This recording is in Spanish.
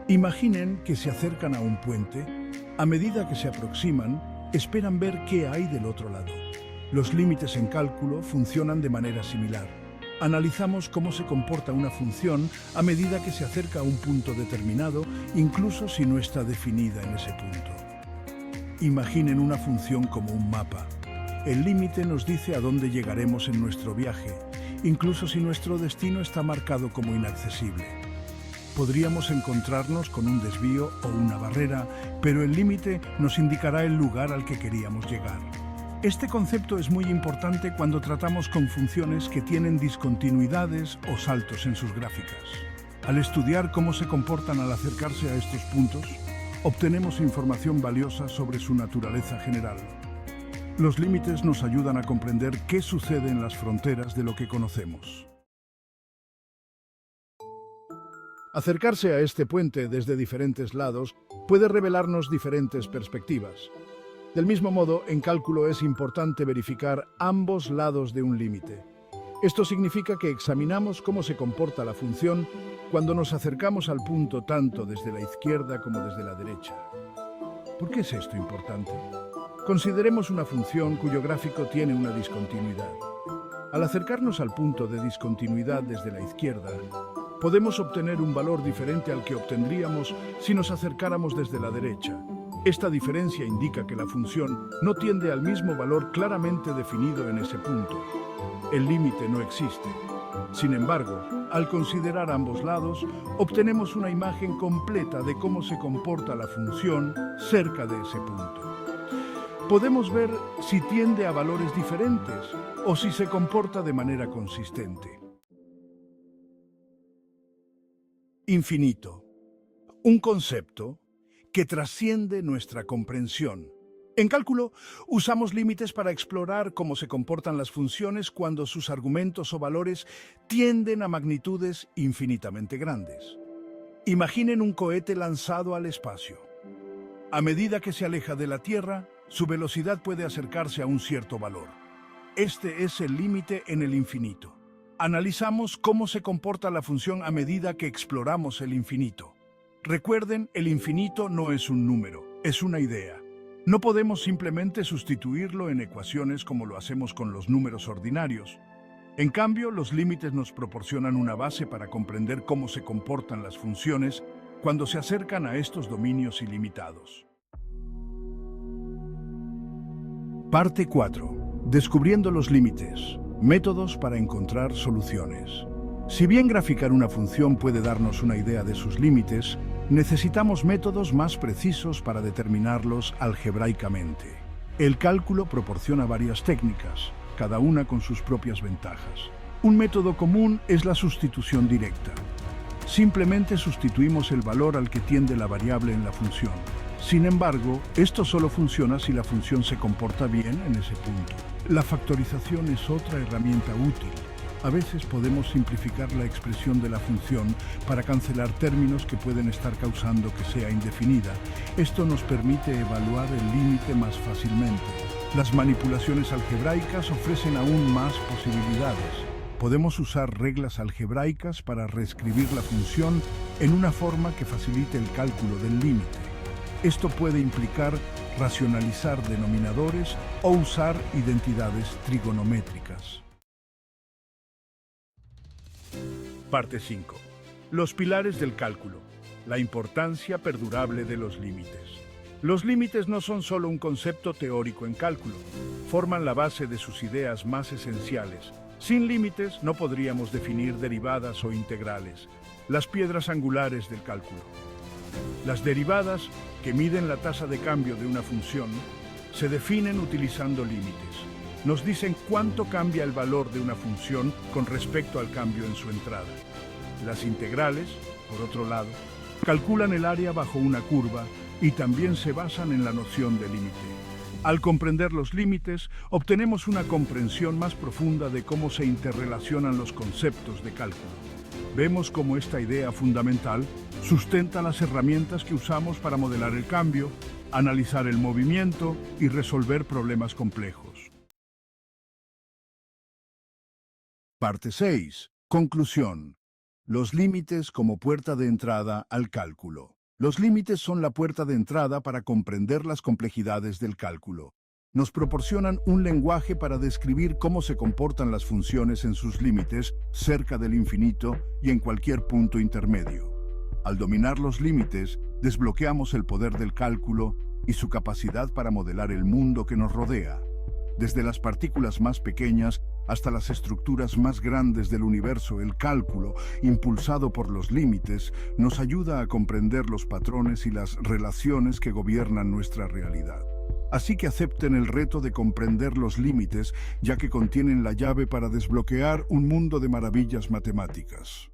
Imaginen que se acercan a un puente. A medida que se aproximan, esperan ver qué hay del otro lado. Los límites en cálculo funcionan de manera similar. Analizamos cómo se comporta una función a medida que se acerca a un punto determinado, incluso si no está definida en ese punto. Imaginen una función como un mapa. El límite nos dice a dónde llegaremos en nuestro viaje, incluso si nuestro destino está marcado como inaccesible. Podríamos encontrarnos con un desvío o una barrera, pero el límite nos indicará el lugar al que queríamos llegar. Este concepto es muy importante cuando tratamos con funciones que tienen discontinuidades o saltos en sus gráficas. Al estudiar cómo se comportan al acercarse a estos puntos, obtenemos información valiosa sobre su naturaleza general. Los límites nos ayudan a comprender qué sucede en las fronteras de lo que conocemos. Acercarse a este puente desde diferentes lados puede revelarnos diferentes perspectivas. Del mismo modo, en cálculo es importante verificar ambos lados de un límite. Esto significa que examinamos cómo se comporta la función cuando nos acercamos al punto tanto desde la izquierda como desde la derecha. ¿Por qué es esto importante? Consideremos una función cuyo gráfico tiene una discontinuidad. Al acercarnos al punto de discontinuidad desde la izquierda, podemos obtener un valor diferente al que obtendríamos si nos acercáramos desde la derecha. Esta diferencia indica que la función no tiende al mismo valor claramente definido en ese punto. El límite no existe. Sin embargo, al considerar ambos lados, obtenemos una imagen completa de cómo se comporta la función cerca de ese punto. Podemos ver si tiende a valores diferentes o si se comporta de manera consistente. Infinito. Un concepto que trasciende nuestra comprensión. En cálculo, usamos límites para explorar cómo se comportan las funciones cuando sus argumentos o valores tienden a magnitudes infinitamente grandes. Imaginen un cohete lanzado al espacio. A medida que se aleja de la Tierra, su velocidad puede acercarse a un cierto valor. Este es el límite en el infinito. Analizamos cómo se comporta la función a medida que exploramos el infinito. Recuerden, el infinito no es un número, es una idea. No podemos simplemente sustituirlo en ecuaciones como lo hacemos con los números ordinarios. En cambio, los límites nos proporcionan una base para comprender cómo se comportan las funciones cuando se acercan a estos dominios ilimitados. Parte 4. Descubriendo los límites. Métodos para encontrar soluciones. Si bien graficar una función puede darnos una idea de sus límites, necesitamos métodos más precisos para determinarlos algebraicamente. El cálculo proporciona varias técnicas, cada una con sus propias ventajas. Un método común es la sustitución directa. Simplemente sustituimos el valor al que tiende la variable en la función. Sin embargo, esto solo funciona si la función se comporta bien en ese punto. La factorización es otra herramienta útil. A veces podemos simplificar la expresión de la función para cancelar términos que pueden estar causando que sea indefinida. Esto nos permite evaluar el límite más fácilmente. Las manipulaciones algebraicas ofrecen aún más posibilidades. Podemos usar reglas algebraicas para reescribir la función en una forma que facilite el cálculo del límite. Esto puede implicar racionalizar denominadores o usar identidades trigonométricas. Parte 5. Los pilares del cálculo. La importancia perdurable de los límites. Los límites no son solo un concepto teórico en cálculo, forman la base de sus ideas más esenciales. Sin límites no podríamos definir derivadas o integrales, las piedras angulares del cálculo. Las derivadas, que miden la tasa de cambio de una función, se definen utilizando límites. Nos dicen cuánto cambia el valor de una función con respecto al cambio en su entrada. Las integrales, por otro lado, calculan el área bajo una curva y también se basan en la noción de límite. Al comprender los límites, obtenemos una comprensión más profunda de cómo se interrelacionan los conceptos de cálculo. Vemos cómo esta idea fundamental sustenta las herramientas que usamos para modelar el cambio, analizar el movimiento y resolver problemas complejos. Parte 6. Conclusión. Los límites como puerta de entrada al cálculo. Los límites son la puerta de entrada para comprender las complejidades del cálculo. Nos proporcionan un lenguaje para describir cómo se comportan las funciones en sus límites, cerca del infinito y en cualquier punto intermedio. Al dominar los límites, desbloqueamos el poder del cálculo y su capacidad para modelar el mundo que nos rodea. Desde las partículas más pequeñas hasta las estructuras más grandes del universo, el cálculo, impulsado por los límites, nos ayuda a comprender los patrones y las relaciones que gobiernan nuestra realidad. Así que acepten el reto de comprender los límites, ya que contienen la llave para desbloquear un mundo de maravillas matemáticas.